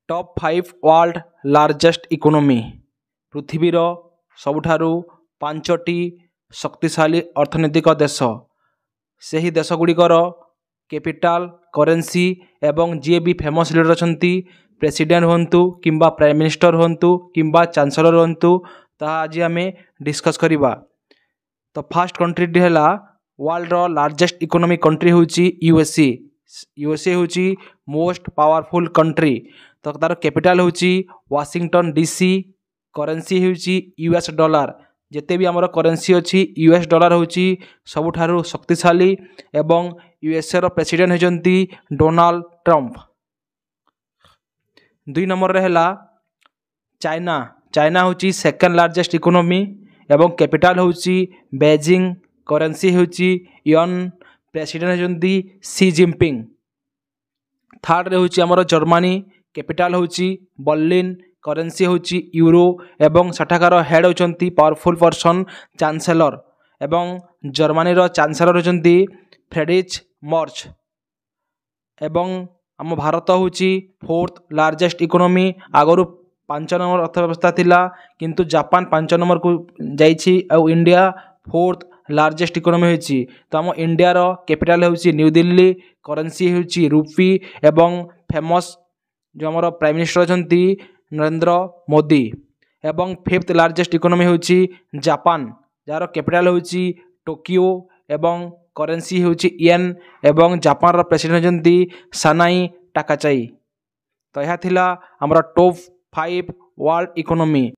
Top 5 world largest economy पृथ्वीर सबुठारु 5टी शक्तिशाली अर्थनैतिक देश से ही देशगुड़िकर कैपिटल करेंसी एवं जी भी फेमस लीडर अच्छा प्रेसिडेंट हूँ किंबा प्राइम मिनिस्टर हूँ किंबा चांसलर हूँ ताहा आज आम डिस्कस करवा। तो फास्ट कंट्री है वर्ल्ड लार्जेस्ट इकोनॉमिक कंट्री हूँ यूएसए। यूएसए हूँ मोस्ट पावरफुल कंट्री। तो तार कैपिटल हूँ वाशिंगटन डीसी। करेंसी हूँ यूएस डॉलर। जिते भी आमर करेंसी अच्छी यूएस डॉलर हूँ सबुठारु शक्तिशाली एवं यूएसए रो प्रेसिडेंट होती डोनाल्ड ट्रंप। 2 नंबर रे है चाइना। चाइना हूँ सेकेंड लार्जेस्ट इकोनॉमी एवं कैपिटल हूँ बेजिंग। करेंसी हूँ यन। प्रेसिडेंट होती सी जिनपिंग। थर्ड रे हूँ आमर जर्मनी। कैपिटल हूँ बर्लिन। करेंसी हूँ यूरो एवं सेठाकार हेड होती पावरफुल पर्सन चांसलर एवं जर्मनी रो चांसलर होती फ्रेडरिच मर्च। एवं आम भारत हूँ 4th लार्जेस्ट इकोनॉमी। आगु 5 नंबर अर्थव्यवस्था थिला किंतु जापान 5 नंबर को जाइछि और इंडिया 4th लार्जेस्ट इकोनॉमी होइछि। तो आम इंडिया रो कैपिटल हूँ न्यू दिल्ली। करेंसी हूँ रुपी एवं फेमस जो आमर प्राइम मिनिस्टर अच्छा नरेंद्र मोदी। एवं 5th लार्जेस्ट इकोनॉमी हूँ जापान जार कैपिटल हूँ टोकियो एवं करेंसी हूँ येन एवं जापान रो प्रेसिडेंट होती सानाई टाकाचाई। तो यह थिला आमर टॉप 5 वर्ल्ड इकोनॉमी।